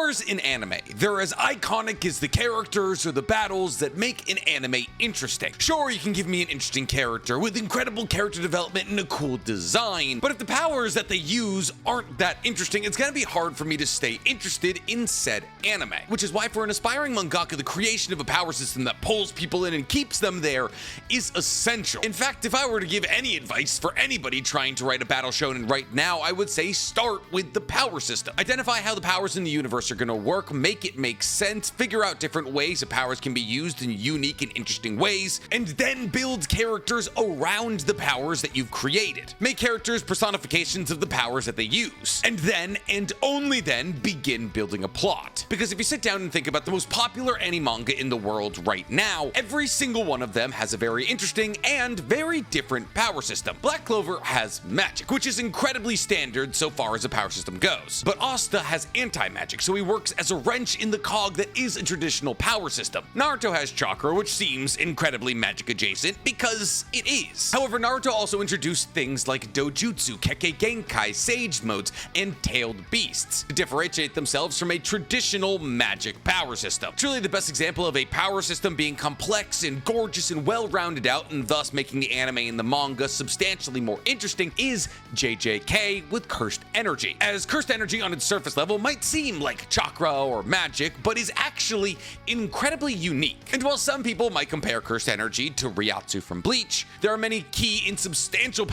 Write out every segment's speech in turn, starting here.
Powers in anime. They're as iconic as the characters or the battles that make an anime interesting. Sure, you can give me an interesting character with incredible character development and a cool design, but if the powers that they use aren't that interesting, it's gonna be hard for me to stay interested in said anime. Which is why for an aspiring mangaka, the creation of a power system that pulls people in and keeps them there is essential. In fact, if I were to give any advice for anybody trying to write a battle shonen right now, I would say start with the power system. Identify how the powers in the universe are gonna work, make it make sense, figure out different ways that powers can be used in unique and interesting ways, and then build characters around the powers that you've created. Make characters personifications of the powers that they use, and then, and only then, begin building a plot. Because if you sit down and think about the most popular anime manga in the world right now, every single one of them has a very interesting and very different power system. Black Clover has magic, which is incredibly standard so far as a power system goes. But Asta has anti-magic, so he works as a wrench in the cog that is a traditional power system. Naruto has chakra, which seems incredibly magic adjacent because it is. However, Naruto also introduced things like dojutsu, keke genkai, sage modes, and tailed beasts to differentiate themselves from a traditional magic power system. Truly the best example of a power system being complex and gorgeous and well-rounded out, and thus making the anime and the manga substantially more interesting, is JJK with Cursed Energy. As Cursed Energy on its surface level might seem like chakra or magic, but is actually incredibly unique. And while some people might compare Cursed Energy to Ryatsu from Bleach, there are many key and substantial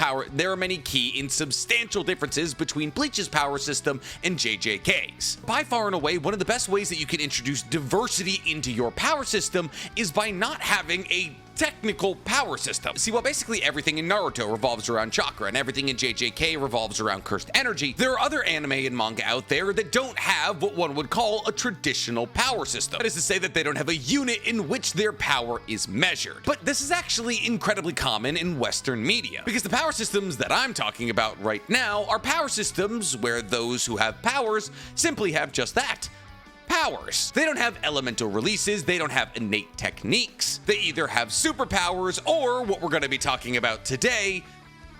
differences between Bleach's power system and JJK's. By far and away, one of the best ways that you can introduce diversity into your power system is by not having a technical power system. See, while basically everything in Naruto revolves around chakra and everything in JJK revolves around Cursed Energy, there are other anime and manga out there that don't have what one would call a traditional power system. That is to say that they don't have a unit in which their power is measured. But this is actually incredibly common in Western media, because the power systems that I'm talking about right now are power systems where those who have powers simply have just that. Powers. They don't have elemental releases, they don't have innate techniques. They either have superpowers or what we're going to be talking about today,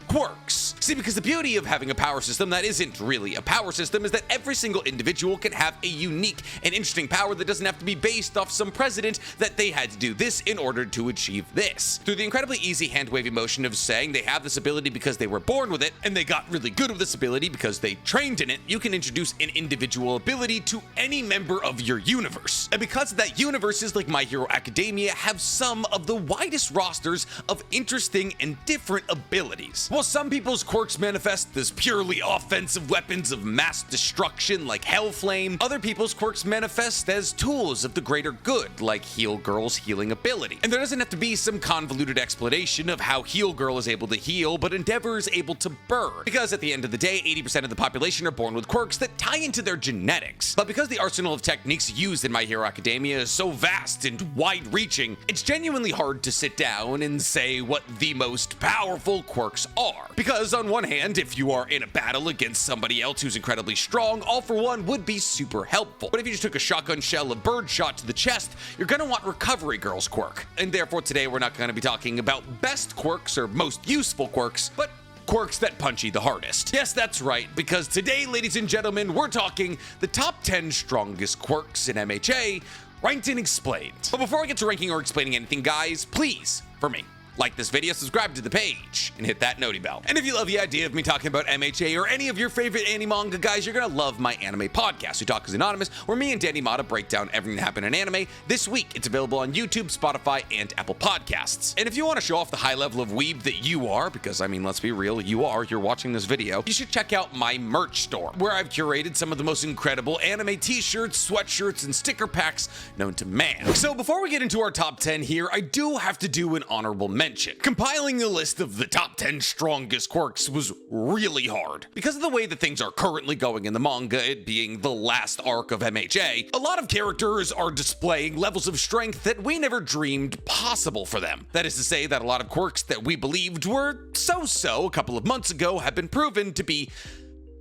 quirks. See, because the beauty of having a power system that isn't really a power system is that every single individual can have a unique and interesting power that doesn't have to be based off some precedent that they had to do this in order to achieve this. Through the incredibly easy hand-wavy motion of saying they have this ability because they were born with it, and they got really good with this ability because they trained in it, you can introduce an individual ability to any member of your universe. And because of that, universes like My Hero Academia have some of the widest rosters of interesting and different abilities. While some people's quirks manifest as purely offensive weapons of mass destruction like Hellflame, other people's quirks manifest as tools of the greater good like Heal Girl's healing ability. And there doesn't have to be some convoluted explanation of how Heal Girl is able to heal, but Endeavor is able to burn. Because at the end of the day, 80% of the population are born with quirks that tie into their genetics. But because the arsenal of techniques used in My Hero Academia is so vast and wide-reaching, it's genuinely hard to sit down and say what the most powerful quirks are. Because on one hand, if you are in a battle against somebody else who's incredibly strong, All for One would be super helpful. But if you just took a shotgun shell of bird shot to the chest, you're gonna want Recovery Girl's quirk. And therefore today we're not gonna be talking about best quirks or most useful quirks, but quirks that punch you the hardest. Yes, that's right, because today, ladies and gentlemen, we're talking the top 10 strongest quirks in MHA, ranked and explained. But before I get to ranking or explaining anything, guys, please, for me, like this video, subscribe to the page, and hit that noti bell. And if you love the idea of me talking about MHA or any of your favorite anime manga, guys, you're gonna love my anime podcast, Who Talk is Anonymous, where me and Danny Mata break down everything that happened in anime this week. It's available on YouTube, Spotify, and Apple Podcasts. And if you want to show off the high level of weeb that you are, because I mean, let's be real, you're watching this video, you should check out my merch store, where I've curated some of the most incredible anime t-shirts, sweatshirts, and sticker packs known to man. So before we get into our top 10 here, I do have to do an honorable mention. Compiling a list of the top 10 strongest quirks was really hard. Because of the way that things are currently going in the manga, it being the last arc of MHA, a lot of characters are displaying levels of strength that we never dreamed possible for them. That is to say that a lot of quirks that we believed were so-so a couple of months ago have been proven to be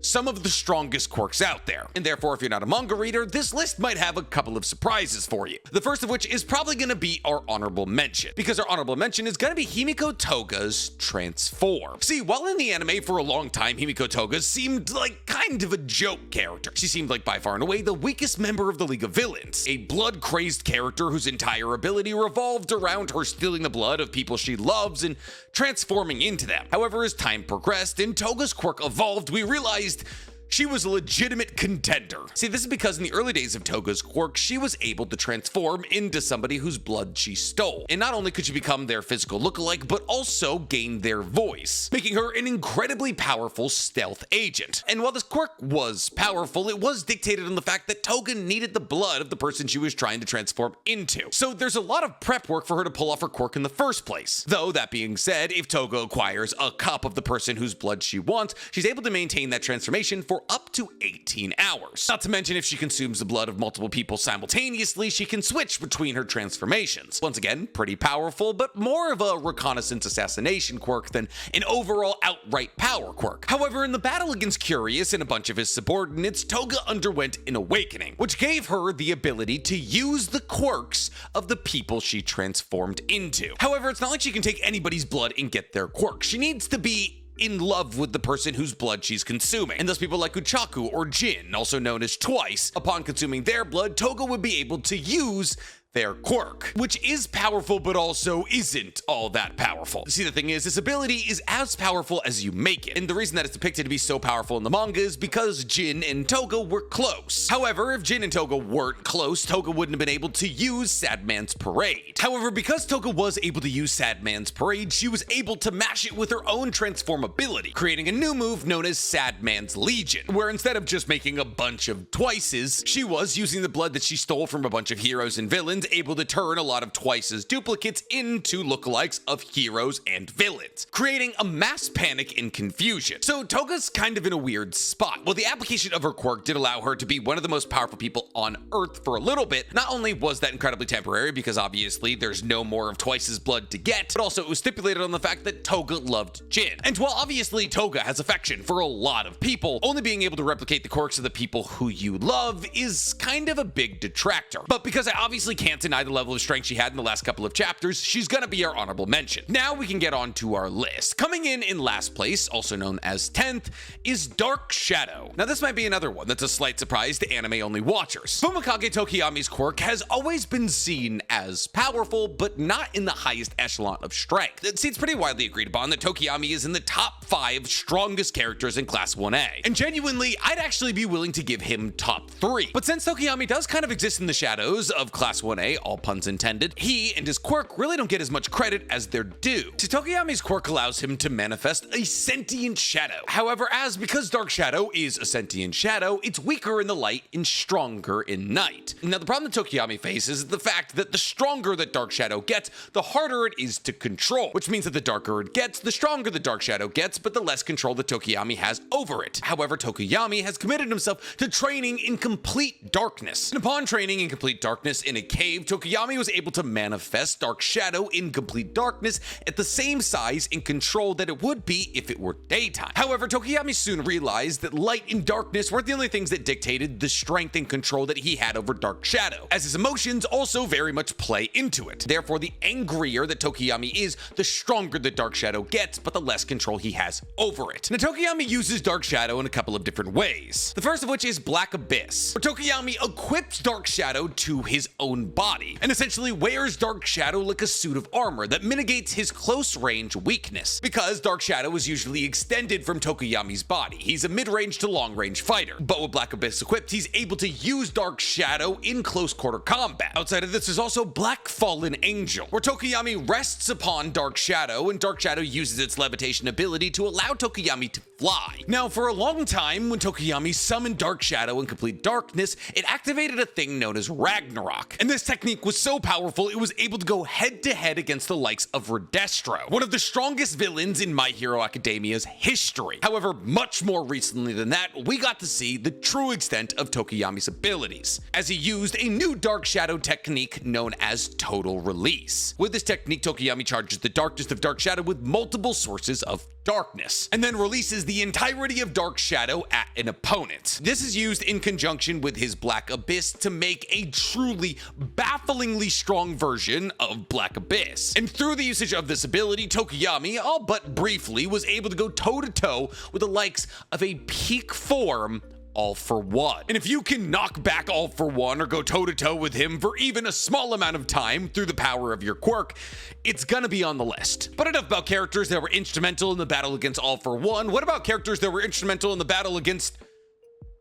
some of the strongest quirks out there. And therefore, if you're not a manga reader, this list might have a couple of surprises for you. The first of which is probably going to be our honorable mention, because our honorable mention is going to be Himiko Toga's Transform. See, while in the anime for a long time, Himiko Toga seemed like kind of a joke character. She seemed like by far and away the weakest member of the League of Villains, a blood-crazed character whose entire ability revolved around her stealing the blood of people she loves and transforming into them. However, as time progressed and Toga's quirk evolved, we realized she was a legitimate contender. See, this is because in the early days of Toga's quirk, she was able to transform into somebody whose blood she stole. And not only could she become their physical lookalike, but also gain their voice, making her an incredibly powerful stealth agent. And while this quirk was powerful, it was dictated on the fact that Toga needed the blood of the person she was trying to transform into. So there's a lot of prep work for her to pull off her quirk in the first place. Though, that being said, if Toga acquires a cup of the person whose blood she wants, she's able to maintain that transformation for up to 18 hours. Not to mention, if she consumes the blood of multiple people simultaneously, she can switch between her transformations. Once again, pretty powerful, but more of a reconnaissance assassination quirk than an overall outright power quirk. However, in the battle against Curious and a bunch of his subordinates, Toga underwent an awakening, which gave her the ability to use the quirks of the people she transformed into. However, it's not like she can take anybody's blood and get their quirk. She needs to be in love with the person whose blood she's consuming. And thus people like Uchaku or Jin, also known as Twice, upon consuming their blood, Toga would be able to use their quirk, which is powerful but also isn't all that powerful. See, the thing is, this ability is as powerful as you make it, and the reason that it's depicted to be so powerful in the manga is because Jin and Toga were close. However, if Jin and Toga weren't close, Toga wouldn't have been able to use Sad Man's Parade. However, because Toga was able to use Sad Man's Parade, she was able to mash it with her own transform ability, creating a new move known as Sad Man's Legion, where instead of just making a bunch of Twices, she was using the blood that she stole from a bunch of heroes and villains, able to turn a lot of Twice's duplicates into lookalikes of heroes and villains, creating a mass panic and confusion. So Toga's kind of in a weird spot. While the application of her quirk did allow her to be one of the most powerful people on Earth for a little bit, not only was that incredibly temporary because obviously there's no more of Twice's blood to get, but also it was stipulated on the fact that Toga loved Jin. And while obviously Toga has affection for a lot of people, only being able to replicate the quirks of the people who you love is kind of a big detractor. But because I obviously can't deny the level of strength she had in the last couple of chapters, she's gonna be our honorable mention. Now we can get on to our list. Coming in last place, also known as 10th, is Dark Shadow. Now this might be another one that's a slight surprise to anime-only watchers. Fumikage Tokiyami's quirk has always been seen as powerful, but not in the highest echelon of strength. See, it's pretty widely agreed upon that Tokiyami is in the top 5 strongest characters in Class 1A. And genuinely, I'd actually be willing to give him top 3. But since Tokiyami does kind of exist in the shadows of Class 1A, all puns intended, he and his quirk really don't get as much credit as they're due. Tokiyami's quirk allows him to manifest a sentient shadow. However, because Dark Shadow is a sentient shadow, it's weaker in the light and stronger in night. Now, the problem that Tokiyami faces is the fact that the stronger that Dark Shadow gets, the harder it is to control, which means that the darker it gets, the stronger the Dark Shadow gets, but the less control that Tokiyami has over it. However, Tokiyami has committed himself to training in complete darkness. And upon training in complete darkness in a cave, Tokiyami was able to manifest Dark Shadow in complete darkness at the same size and control that it would be if it were daytime. However, Tokiyami soon realized that light and darkness weren't the only things that dictated the strength and control that he had over Dark Shadow, as his emotions also very much play into it. Therefore, the angrier that Tokiyami is, the stronger the Dark Shadow gets, but the less control he has over it. Now, Tokiyami uses Dark Shadow in a couple of different ways. The first of which is Black Abyss, where Tokiyami equips Dark Shadow to his own body, and essentially wears Dark Shadow like a suit of armor that mitigates his close range weakness. Because Dark Shadow is usually extended from Tokiyami's body, he's a mid-range to long-range fighter. But with Black Abyss equipped, he's able to use Dark Shadow in close quarter combat. Outside of this, there's also Black Fallen Angel, where Tokiyami rests upon Dark Shadow, and Dark Shadow uses its levitation ability to allow Tokiyami to fly. Now, for a long time, when Tokiyami summoned Dark Shadow in complete darkness, it activated a thing known as Ragnarok. And this technique was so powerful, it was able to go head-to-head against the likes of Redestro, one of the strongest villains in My Hero Academia's history. However, much more recently than that, we got to see the true extent of Tokiyami's abilities, as he used a new Dark Shadow technique known as Total Release. With this technique, Tokiyami charges the darkness of Dark Shadow with multiple sources of darkness, and then releases the entirety of Dark Shadow at an opponent. This is used in conjunction with his Black Abyss to make a truly bafflingly strong version of Black Abyss. And through the usage of this ability, Tokoyami, all but briefly, was able to go toe-to-toe with the likes of a peak form All For One. And if you can knock back All For One or go toe-to-toe with him for even a small amount of time through the power of your quirk, it's gonna be on the list. But enough about characters that were instrumental in the battle against All For One. What about characters that were instrumental in the battle against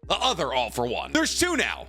the other All For One? There's two now.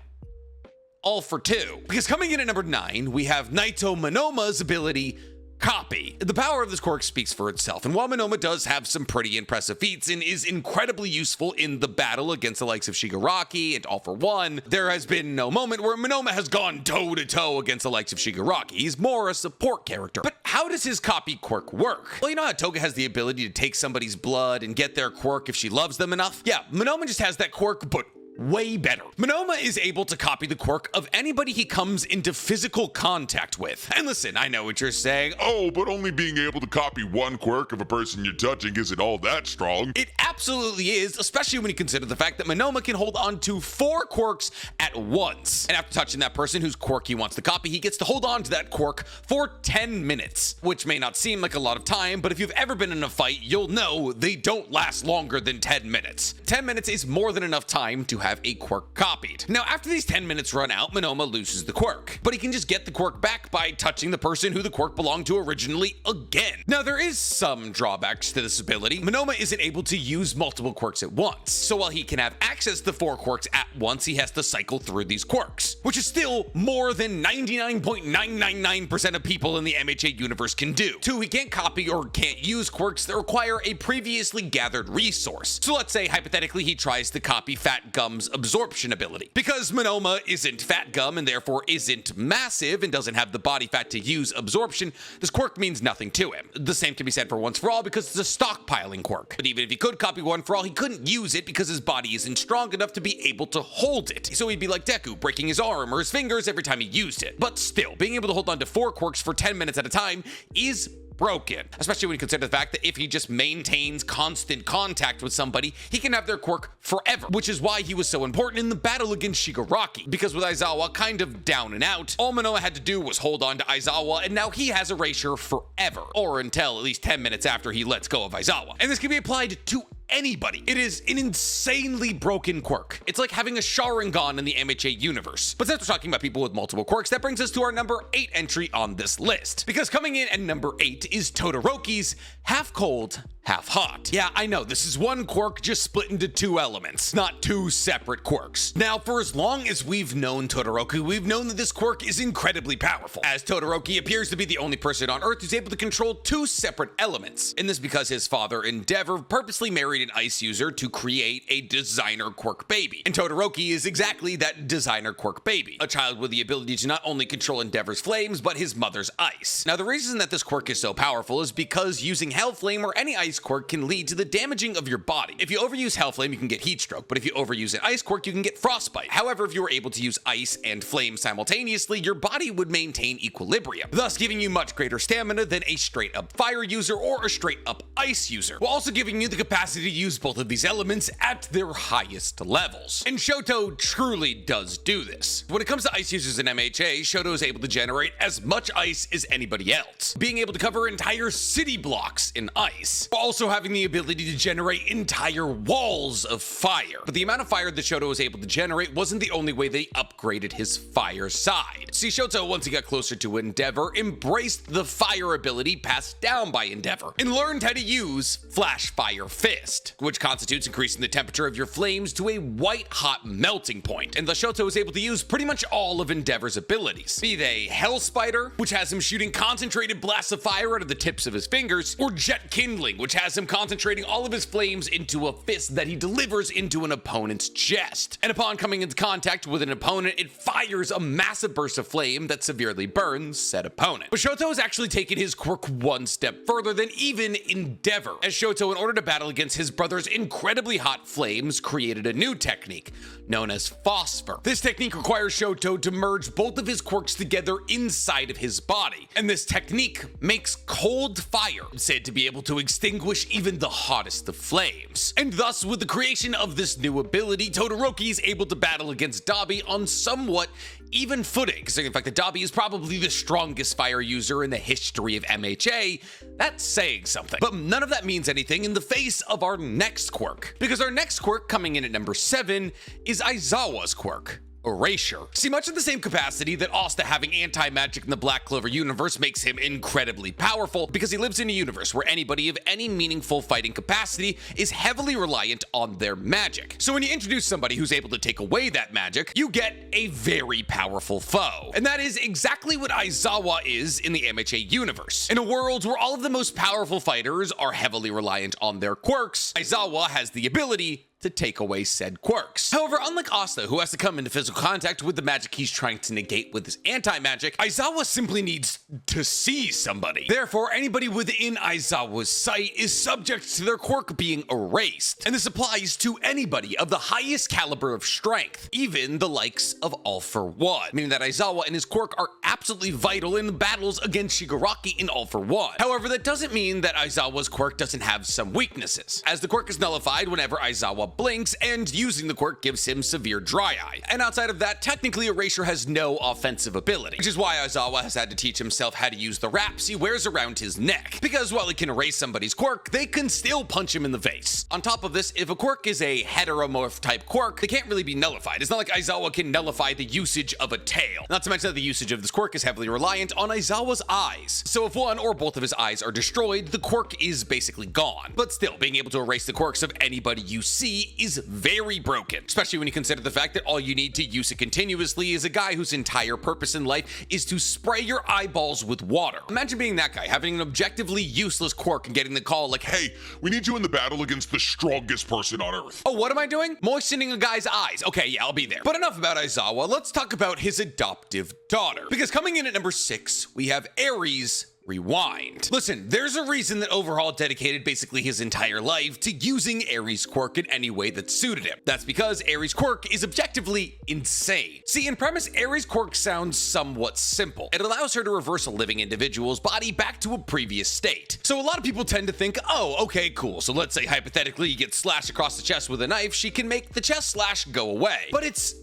All For Two. Because coming in at number 9, we have Naito Monoma's ability, Copy. The power of this quirk speaks for itself, and while Monoma does have some pretty impressive feats and is incredibly useful in the battle against the likes of Shigaraki and All For One, there has been no moment where Monoma has gone toe-to-toe against the likes of Shigaraki. He's more a support character. But how does his copy quirk work? Well, you know how Toga has the ability to take somebody's blood and get their quirk if she loves them enough? Yeah, Monoma just has that quirk, but way better. Monoma is able to copy the quirk of anybody he comes into physical contact with. And listen, I know what you're saying. Oh, but only being able to copy one quirk of a person you're touching isn't all that strong. It absolutely is, especially when you consider the fact that Monoma can hold on to 4 quirks at once. And after touching that person whose quirk he wants to copy, he gets to hold on to that quirk for 10 minutes, which may not seem like a lot of time, but if you've ever been in a fight, you'll know they don't last longer than 10 minutes. 10 minutes is more than enough time to have a quirk copied. Now, after these 10 minutes run out, Monoma loses the quirk, but he can just get the quirk back by touching the person who the quirk belonged to originally again. Now, there is some drawbacks to this ability. Monoma isn't able to use multiple quirks at once, so while he can have access to 4 quirks at once, he has to cycle through these quirks, which is still more than 99.999% of people in the MHA universe can do. 2, he can't copy or can't use quirks that require a previously gathered resource. So let's say, hypothetically, he tries to copy Fat Gum's absorption ability. Because Monoma isn't Fat Gum and therefore isn't massive and doesn't have the body fat to use absorption, this quirk means nothing to him. The same can be said for Once For All because it's a stockpiling quirk. But even if he could copy One For All, he couldn't use it because his body isn't strong enough to be able to hold it. So he'd be like Deku, breaking his arm or his fingers every time he used it. But still, being able to hold on to 4 quirks for 10 minutes at a time is broken, especially when you consider the fact that if he just maintains constant contact with somebody, he can have their quirk forever, which is why he was so important in the battle against Shigaraki, because with Aizawa kind of down and out, all Monoma had to do was hold on to Aizawa, and now he has Erasure forever, or until at least 10 minutes after he lets go of Aizawa. And this can be applied to anybody. It is an insanely broken quirk. It's like having a Sharingan in the MHA universe. But since we're talking about people with multiple quirks, that brings us to our number 8 entry on this list. Because coming in at number 8 is Todoroki's Half Cold, Half Hot. Yeah, I know, this is one quirk just split into 2 elements, not 2 separate quirks. Now, for as long as we've known Todoroki, we've known that this quirk is incredibly powerful, as Todoroki appears to be the only person on Earth who's able to control 2 separate elements. And this because his father, Endeavor, purposely married an ice user to create a designer quirk baby. And Todoroki is exactly that designer quirk baby, a child with the ability to not only control Endeavor's flames, but his mother's ice. Now, the reason that this quirk is so powerful is because using Hellflame or any ice quirk can lead to the damaging of your body. If you overuse Hellflame, you can get heat stroke, but if you overuse an ice quirk, you can get frostbite. However, if you were able to use ice and flame simultaneously, your body would maintain equilibrium, thus giving you much greater stamina than a straight up fire user or a straight up ice user, while also giving you the capacity to use both of these elements at their highest levels. And Shoto truly does do this. When it comes to ice users in MHA, Shoto is able to generate as much ice as anybody else, being able to cover entire city blocks in ice, while also having the ability to generate entire walls of fire. But the amount of fire that Shoto was able to generate wasn't the only way they upgraded his fire side. See, Shoto, once he got closer to Endeavor, embraced the fire ability passed down by Endeavor, and learned how to use Flash Fire Fist, which constitutes increasing the temperature of your flames to a white-hot melting point. And thus Shoto is able to use pretty much all of Endeavor's abilities, be they Hell Spider, which has him shooting concentrated blasts of fire out of the tips of his fingers, or Jet Kindling, which has him concentrating all of his flames into a fist that he delivers into an opponent's chest. And upon coming into contact with an opponent, it fires a massive burst of flame that severely burns said opponent. But Shoto has actually taken his quirk one step further than even Endeavor, as Shoto, in order to battle against his brother's incredibly hot flames, created a new technique known as Phosphor. This technique requires Shoto to merge both of his quirks together inside of his body, and this technique makes cold fire, said to be able to extinguish extinguish even the hottest of flames. And thus, with the creation of this new ability, Todoroki is able to battle against Dabi on somewhat even footing, considering the fact that Dabi is probably the strongest fire user in the history of MHA. That's saying something. But none of that means anything in the face of our next quirk, because our next quirk, coming in at number 7, is Aizawa's quirk, Erasure. See, much in the same capacity that Asta having anti-magic in the Black Clover universe makes him incredibly powerful, because he lives in a universe where anybody of any meaningful fighting capacity is heavily reliant on their magic. So when you introduce somebody who's able to take away that magic, you get a very powerful foe. And that is exactly what Aizawa is in the MHA universe. In a world where all of the most powerful fighters are heavily reliant on their quirks, Aizawa has the ability to take away said quirks. However, unlike Asta, who has to come into physical contact with the magic he's trying to negate with his anti-magic, Aizawa simply needs to see somebody. Therefore, anybody within Aizawa's sight is subject to their quirk being erased. And this applies to anybody of the highest caliber of strength, even the likes of All For One, meaning that Aizawa and his quirk are absolutely vital in the battles against Shigaraki in All For One. However, that doesn't mean that Aizawa's quirk doesn't have some weaknesses, as the quirk is nullified whenever Aizawa blinks, and using the quirk gives him severe dry eye. And outside of that, technically Erasure has no offensive ability, which is why Aizawa has had to teach himself how to use the wraps he wears around his neck, because while he can erase somebody's quirk, they can still punch him in the face. On top of this, if a quirk is a heteromorph type quirk, they can't really be nullified. It's not like Aizawa can nullify the usage of a tail. Not to mention that the usage of this quirk is heavily reliant on Aizawa's eyes. So if one or both of his eyes are destroyed, the quirk is basically gone. But still, being able to erase the quirks of anybody you see is very broken, especially when you consider the fact that all you need to use it continuously is a guy whose entire purpose in life is to spray your eyeballs with water. Imagine being that guy, having an objectively useless quirk and getting the call like, Hey, we need you in the battle against the strongest person on Earth. oh, what am I doing? Moistening a guy's eyes. Okay, yeah, I'll be there. But enough about Aizawa, let's talk about his adoptive daughter. Because coming in at number 6, we have Ares Rewind. Listen, there's a reason that Overhaul dedicated basically his entire life to using Ares' quirk in any way that suited him. That's because Ares' quirk is objectively insane. See, in premise, Ares' quirk sounds somewhat simple. It allows her to reverse a living individual's body back to a previous state. So a lot of people tend to think, oh, okay, cool. So let's say hypothetically you get slashed across the chest with a knife, she can make the chest slash go away. But it's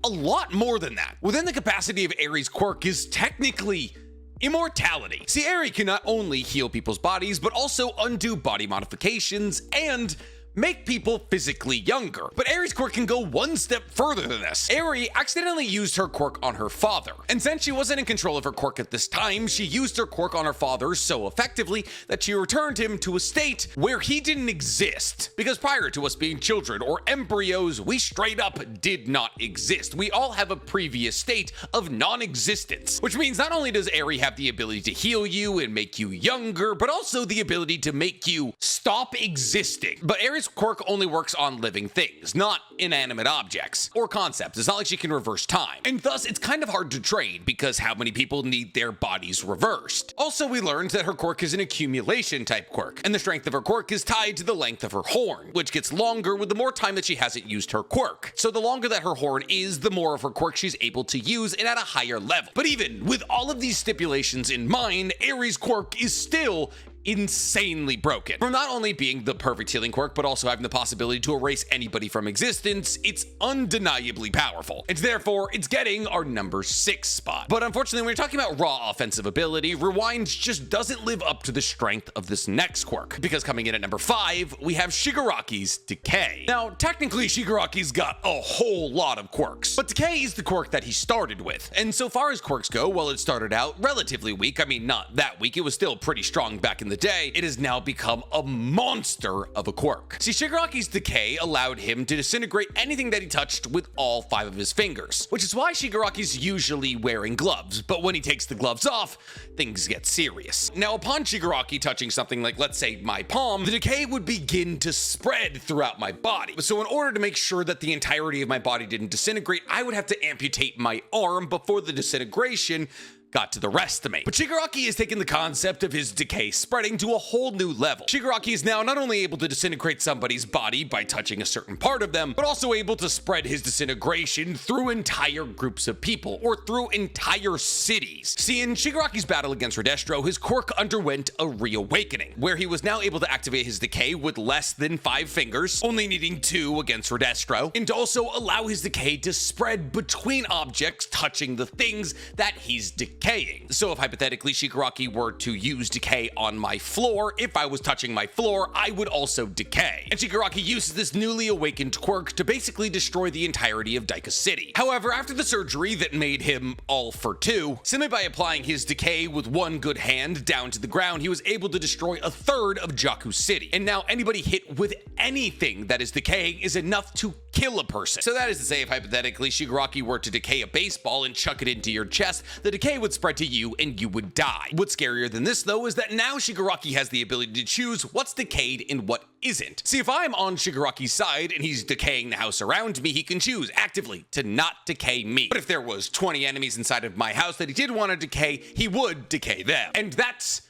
a lot more than that. Within the capacity of Ares' quirk is technically immortality. See, Ares can not only heal people's bodies, but also undo body modifications and make people physically younger. But Ares' quirk can go one step further than this. Ares accidentally used her quirk on her father, and since she wasn't in control of her quirk at this time, she used her quirk on her father so effectively that she returned him to a state where he didn't exist. Because prior to us being children or embryos, we straight up did not exist. We all have a previous state of non-existence, which means not only does Ares have the ability to heal you and make you younger, but also the ability to make you stop existing. But Ares' quirk only works on living things, not inanimate objects or concepts. It's not like she can reverse time. And thus, it's kind of hard to train because how many people need their bodies reversed? Also, we learned that her quirk is an accumulation type quirk, and the strength of her quirk is tied to the length of her horn, which gets longer with the more time that she hasn't used her quirk. So the longer that her horn is, the more of her quirk she's able to use and at a higher level. But even with all of these stipulations in mind, Ares' quirk is still insanely broken. From not only being the perfect healing quirk, but also having the possibility to erase anybody from existence, it's undeniably powerful. And therefore, it's getting our number 6 spot. But unfortunately, when you're talking about raw offensive ability, Rewind just doesn't live up to the strength of this next quirk. Because coming in at number 5, we have Shigaraki's Decay. Now, technically, Shigaraki's got a whole lot of quirks, but Decay is the quirk that he started with. And so far as quirks go, while it started out relatively weak, I mean, not that weak, it was still pretty strong back in the day, it has now become a monster of a quirk. See, Shigaraki's Decay allowed him to disintegrate anything that he touched with all 5 of his fingers, which is why Shigaraki's usually wearing gloves, but when he takes the gloves off, things get serious. Now, upon Shigaraki touching something like, let's say, my palm, the decay would begin to spread throughout my body. So in order to make sure that the entirety of my body didn't disintegrate, I would have to amputate my arm before the disintegration got to the rest of me. But Shigaraki has taken the concept of his decay spreading to a whole new level. Shigaraki is now not only able to disintegrate somebody's body by touching a certain part of them, but also able to spread his disintegration through entire groups of people, or through entire cities. See, in Shigaraki's battle against Redestro, his quirk underwent a reawakening, where he was now able to activate his decay with less than 5 fingers, only needing 2 against Redestro, and to also allow his decay to spread between objects touching the things that he's decaying. So if hypothetically Shigaraki were to use decay on my floor, if I was touching my floor, I would also decay. And Shigaraki uses this newly awakened quirk to basically destroy the entirety of Daika City. However, after the surgery that made him all for 2, simply by applying his decay with one good hand down to the ground, he was able to destroy a third of Jakku City. And now anybody hit with anything that is decaying is enough to kill a person. So that is to say, if hypothetically Shigaraki were to decay a baseball and chuck it into your chest, the decay would spread to you and you would die. What's scarier than this though is that now Shigaraki has the ability to choose what's decayed and what isn't. See, if I'm on Shigaraki's side and he's decaying the house around me, he can choose actively to not decay me. But if there was 20 enemies inside of my house that he did want to decay, he would decay them. And that's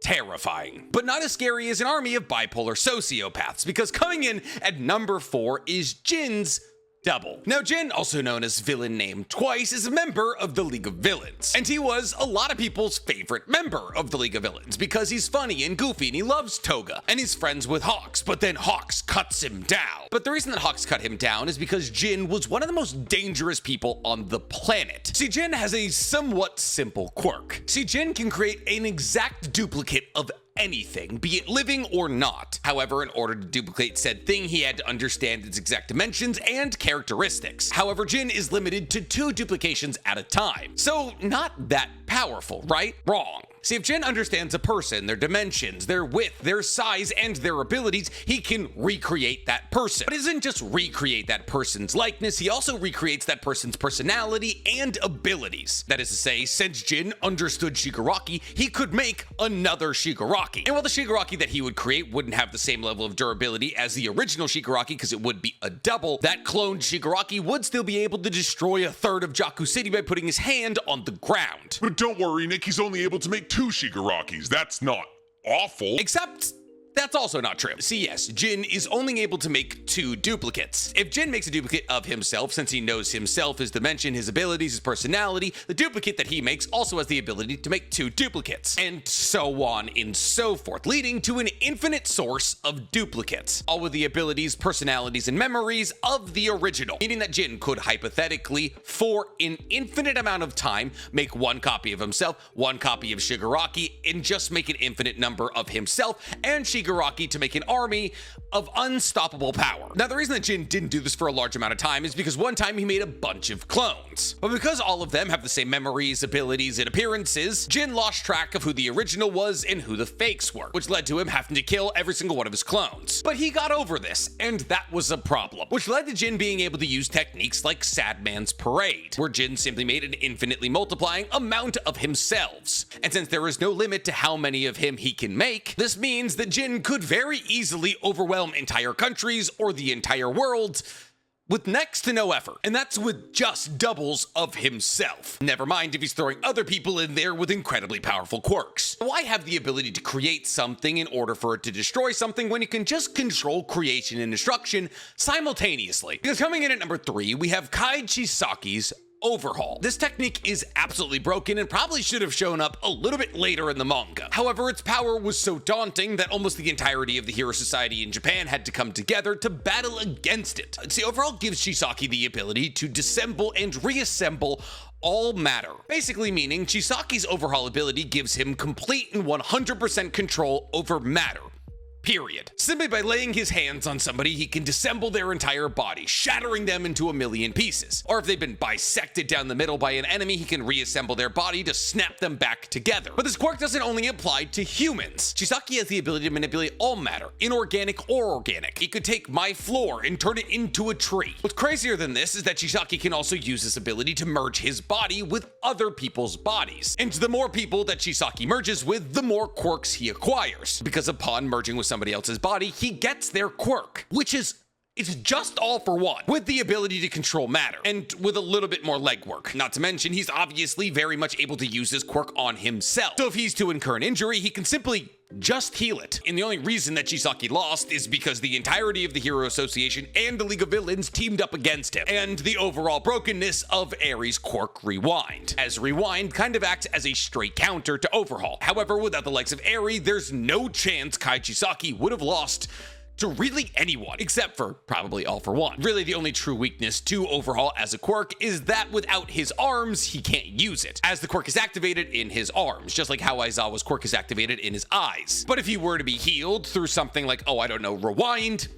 terrifying. But not as scary as an army of bipolar sociopaths, because coming in at number 4 is Jin's double. Now, Jin, also known as Villain Named Twice, is a member of the League of Villains. And he was a lot of people's favorite member of the League of Villains because he's funny and goofy and he loves Toga and he's friends with Hawks, but then Hawks cuts him down. But the reason that Hawks cut him down is because Jin was one of the most dangerous people on the planet. See, Jin has a somewhat simple quirk. See, Jin can create an exact duplicate of anything, be it living or not. However, in order to duplicate said thing, he had to understand its exact dimensions and characteristics. However, Jin is limited to 2 duplications at a time. So not that powerful, right? Wrong. See, if Jin understands a person, their dimensions, their width, their size, and their abilities, he can recreate that person. But he doesn't just recreate that person's likeness, he also recreates that person's personality and abilities. That is to say, since Jin understood Shigaraki, he could make another Shigaraki. And while the Shigaraki that he would create wouldn't have the same level of durability as the original Shigaraki because it would be a double, that cloned Shigaraki would still be able to destroy a third of Jakku City by putting his hand on the ground. But don't worry, Nick, he's only able to make 2 Shigarakis. That's not awful. Except that's also not true. See, yes, Jin is only able to make 2 duplicates. If Jin makes a duplicate of himself, since he knows himself, his dimension, his abilities, his personality, the duplicate that he makes also has the ability to make 2 duplicates, and so on and so forth, leading to an infinite source of duplicates, all with the abilities, personalities, and memories of the original, meaning that Jin could hypothetically, for an infinite amount of time, make 1 copy of himself, 1 copy of Shigaraki, and just make an infinite number of himself and Shigaraki to make an army of unstoppable power. Now, the reason that Jin didn't do this for a large amount of time is because one time he made a bunch of clones. But because all of them have the same memories, abilities, and appearances, Jin lost track of who the original was and who the fakes were, which led to him having to kill every single one of his clones. But he got over this, and that was a problem, which led to Jin being able to use techniques like Sad Man's Parade, where Jin simply made an infinitely multiplying amount of himself. And since there is no limit to how many of him he can make, this means that Jin could very easily overwhelm entire countries or the entire world with next to no effort, and that's with just doubles of himself. Never mind if he's throwing other people in there with incredibly powerful quirks. Why have the ability to create something in order for it to destroy something when you can just control creation and destruction simultaneously? Because coming in at number 3, we have Kai Chisaki's Overhaul. This technique is absolutely broken and probably should have shown up a little bit later in the manga. However, its power was so daunting that almost the entirety of the Hero Society in Japan had to come together to battle against it. See, Overhaul gives Chisaki the ability to disassemble and reassemble all matter. Basically meaning Chisaki's Overhaul ability gives him complete and 100% control over matter. Period. Simply by laying his hands on somebody, he can disassemble their entire body, shattering them into a million pieces. Or if they've been bisected down the middle by an enemy, he can reassemble their body to snap them back together. But this quirk doesn't only apply to humans. Chisaki has the ability to manipulate all matter, inorganic or organic. He could take my floor and turn it into a tree. What's crazier than this is that Chisaki can also use this ability to merge his body with other people's bodies. And the more people that Chisaki merges with, the more quirks he acquires. Because upon merging with somebody else's body, he gets their quirk, which is It's just all for one, with the ability to control matter, and with a little bit more legwork. Not to mention, he's obviously very much able to use his quirk on himself. So if he's to incur an injury, he can simply just heal it. And the only reason that Chisaki lost is because the entirety of the Hero Association and the League of Villains teamed up against him, and the overall brokenness of Eri's quirk Rewind, as Rewind kind of acts as a straight counter to Overhaul. However, without the likes of Eri, there's no chance Kai Chisaki would have lost to really anyone, except for probably All For One. Really, the only true weakness to Overhaul as a quirk is that without his arms, he can't use it, as the quirk is activated in his arms, just like how Aizawa's quirk is activated in his eyes. But if he were to be healed through something like, oh, I don't know, Rewind,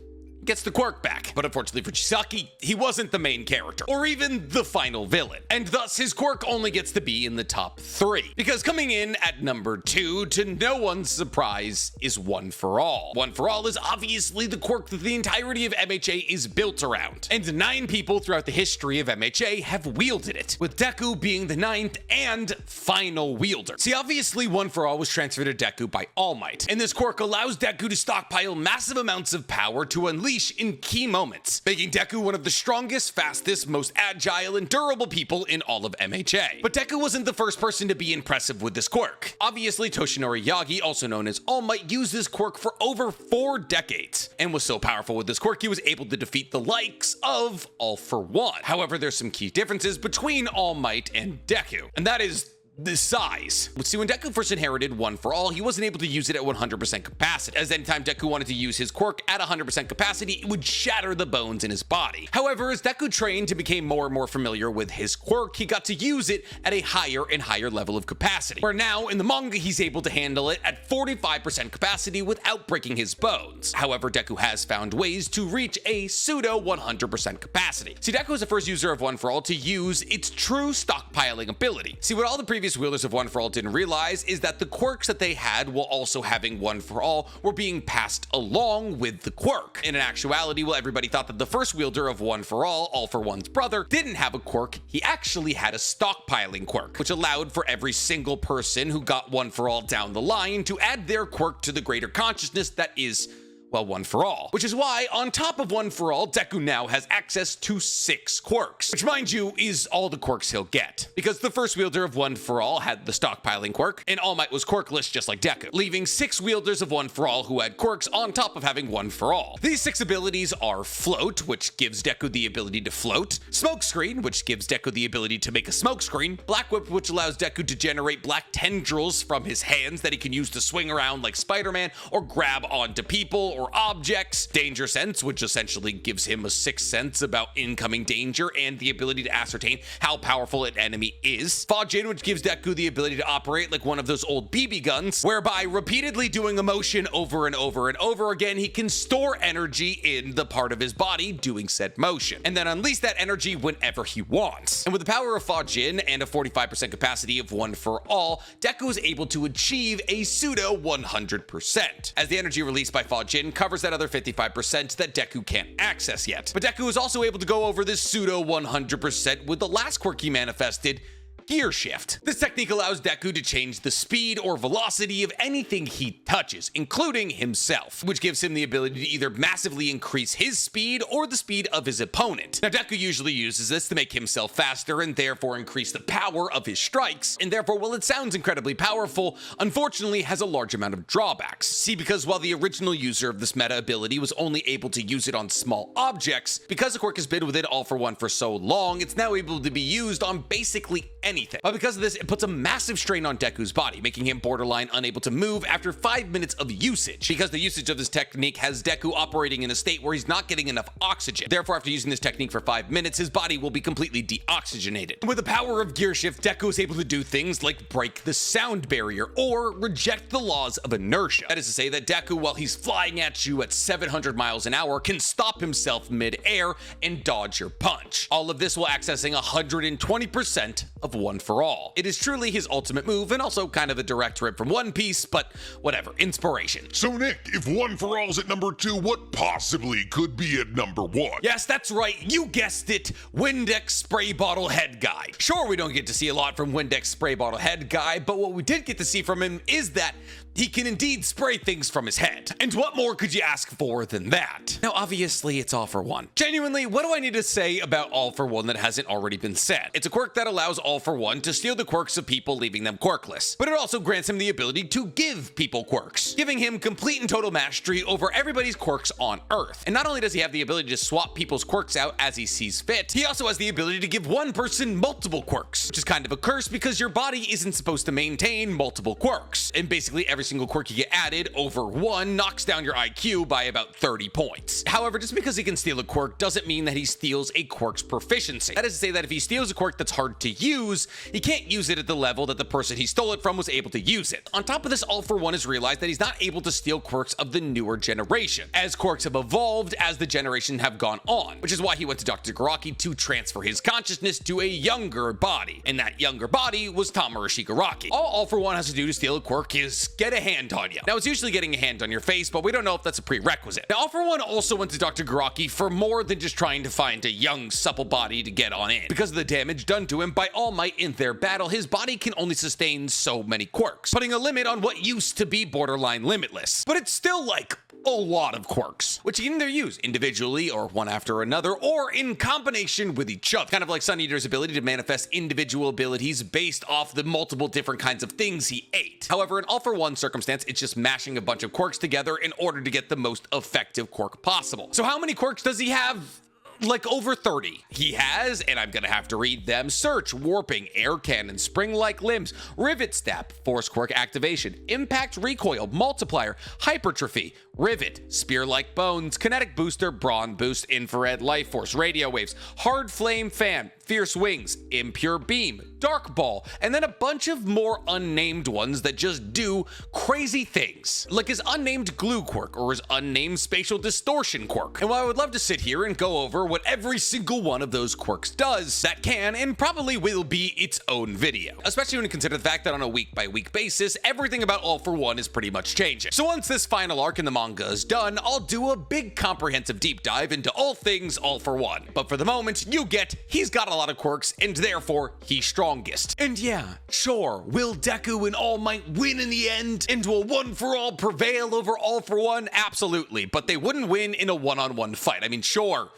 gets the quirk back. But unfortunately for Chisaki, he wasn't the main character, or even the final villain, and thus his quirk only gets to be in the top 3. Because coming in at number 2, to no one's surprise, is One For All. One For All is obviously the quirk that the entirety of MHA is built around, and 9 people throughout the history of MHA have wielded it, with Deku being the 9th and final wielder. See, obviously One For All was transferred to Deku by All Might, and this quirk allows Deku to stockpile massive amounts of power to unleash in key moments, making Deku one of the strongest, fastest, most agile, and durable people in all of MHA. But Deku wasn't the first person to be impressive with this quirk. Obviously, Toshinori Yagi, also known as All Might, used this quirk for over 4 decades, and was so powerful with this quirk he was able to defeat the likes of All For One. However, there's some key differences between All Might and Deku, and that is the size. See, when Deku first inherited One For All, he wasn't able to use it at 100% capacity, as anytime Deku wanted to use his quirk at 100% capacity, it would shatter the bones in his body. However, as Deku trained and became more and more familiar with his quirk, he got to use it at a higher and higher level of capacity, where now in the manga he's able to handle it at 45% capacity without breaking his bones. However, Deku has found ways to reach a pseudo 100% capacity. See, Deku was the first user of One For All to use its true stockpiling ability. See, what all the previous wielders of One For All didn't realize is that the quirks that they had while also having One For All were being passed along with the quirk. In actuality, while everybody thought that the first wielder of One For All For One's brother, didn't have a quirk, he actually had a stockpiling quirk, which allowed for every single person who got One For All down the line to add their quirk to the greater consciousness that is, well, One For All. Which is why, on top of One For All, Deku now has access to 6 quirks, which, mind you, is all the quirks he'll get, because the first wielder of One For All had the stockpiling quirk, and All Might was quirkless just like Deku, leaving 6 wielders of One For All who had quirks on top of having One For All. These 6 abilities are Float, which gives Deku the ability to float, Smoke Screen, which gives Deku the ability to make a smoke screen, Black Whip, which allows Deku to generate black tendrils from his hands that he can use to swing around like Spider-Man or grab onto people or objects, Danger Sense, which essentially gives him a 6th sense about incoming danger and the ability to ascertain how powerful an enemy is, Fajin, which gives Deku the ability to operate like one of those old BB guns, whereby repeatedly doing a motion over and over and over again, he can store energy in the part of his body doing said motion, and then unleash that energy whenever he wants. And with the power of Fajin and a 45% capacity of One For All, Deku is able to achieve a pseudo 100%, as the energy released by Fajin covers that other 55% that Deku can't access yet. But Deku is also able to go over this pseudo 100% with the last quirk he manifested, Gear Shift. This technique allows Deku to change the speed or velocity of anything he touches, including himself, which gives him the ability to either massively increase his speed or the speed of his opponent. Now, Deku usually uses this to make himself faster and therefore increase the power of his strikes, and therefore, while it sounds incredibly powerful, unfortunately has a large amount of drawbacks. See, because while the original user of this meta ability was only able to use it on small objects, because the quirk has been within All For One for so long, it's now able to be used on basically anything. But because of this, it puts a massive strain on Deku's body, making him borderline unable to move after 5 minutes of usage, because the usage of this technique has Deku operating in a state where he's not getting enough oxygen. Therefore, after using this technique for 5 minutes, his body will be completely deoxygenated. With the power of Gear Shift, Deku is able to do things like break the sound barrier or reject the laws of inertia. That is to say that Deku, while he's flying at you at 700 miles an hour, can stop himself mid-air and dodge your punch. All of this while accessing 120% of One For All. It is truly his ultimate move, and also kind of a direct rip from One Piece, but whatever, inspiration. So Nick, if One For All's at number 2, what possibly could be at number 1? Yes, that's right, you guessed it, Windex Spray Bottle Head Guy. Sure, we don't get to see a lot from Windex Spray Bottle Head Guy, but what we did get to see from him is that he can indeed spray things from his head. And what more could you ask for than that? Now, obviously, it's All For One. Genuinely, what do I need to say about All For One that hasn't already been said? It's a quirk that allows All For One to steal the quirks of people, leaving them quirkless. But it also grants him the ability to give people quirks, giving him complete and total mastery over everybody's quirks on Earth. And not only does he have the ability to swap people's quirks out as he sees fit, he also has the ability to give one person multiple quirks, which is kind of a curse because your body isn't supposed to maintain multiple quirks. And basically every single quirk you get added over one knocks down your IQ by about 30 points. However, just because he can steal a quirk doesn't mean that he steals a quirk's proficiency. That is to say that if he steals a quirk that's hard to use, he can't use it at the level that the person he stole it from was able to use it. On top of this, All For One has realized that he's not able to steal quirks of the newer generation, as quirks have evolved as the generation have gone on, which is why he went to Dr. Garaki to transfer his consciousness to a younger body, and that younger body was Tamura Shigaraki. All For One has to do to steal a quirk is get a hand on you. Now, it's usually getting a hand on your face, but we don't know if that's a prerequisite. Now, All For One also went to Dr. Garaki for more than just trying to find a young, supple body to get on in. Because of the damage done to him by All Might in their battle, his body can only sustain so many quirks, putting a limit on what used to be borderline limitless. But it's still like a lot of quirks, which you can either use individually or one after another, or in combination with each other. Kind of like Sun Eater's ability to manifest individual abilities based off the multiple different kinds of things he ate. However, in All For One circumstance, it's just mashing a bunch of quirks together in order to get the most effective quirk possible. So how many quirks does he have? Like over 30. He has, and I'm gonna have to read them: Search, Warping, Air Cannon, Spring-like Limbs, Rivet Step, Force Quirk Activation, Impact Recoil, Multiplier, Hypertrophy, Rivet, Spear-like Bones, Kinetic Booster, Brawn Boost, Infrared Life Force, Radio Waves, Hard Flame Fan, Fierce Wings, Impure Beam, Dark Ball, and then a bunch of more unnamed ones that just do crazy things, like his unnamed Glue Quirk or his unnamed Spatial Distortion Quirk. And while I would love to sit here and go over what every single one of those quirks does, that can and probably will be its own video, especially when you consider the fact that on a week-by-week basis, everything about All For One is pretty much changing. So once this final arc in the manga is done, I'll do a big comprehensive deep dive into all things All For One. But for the moment, you get, he's got a lot of quirks, and therefore, he's strongest. And yeah, sure, will Deku and All Might win in the end? And will One For All prevail over All For One? Absolutely, but they wouldn't win in a one-on-one fight. I mean, sure,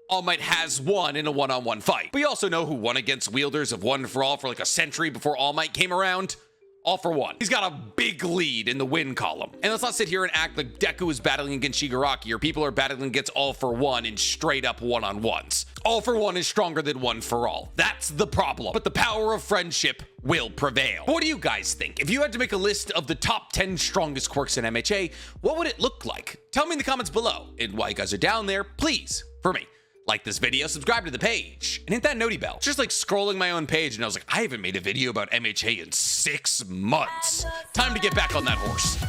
All Might has won in a one-on-one fight. We also know who won against wielders of One For All for like a century before All Might came around. All For One. He's got a big lead in the win column. And let's not sit here and act like Deku is battling against Shigaraki or people are battling against All For One in straight up one-on-ones. All For One is stronger than One For All. That's the problem. But the power of friendship will prevail. What do you guys think? If you had to make a list of the top 10 strongest quirks in MHA, what would it look like? Tell me in the comments below. And while you guys are down there, please, for me, like this video, subscribe to the page, and hit that noti bell. Just like scrolling my own page, and I was like, I haven't made a video about MHA in 6 months. Time to get back on that horse.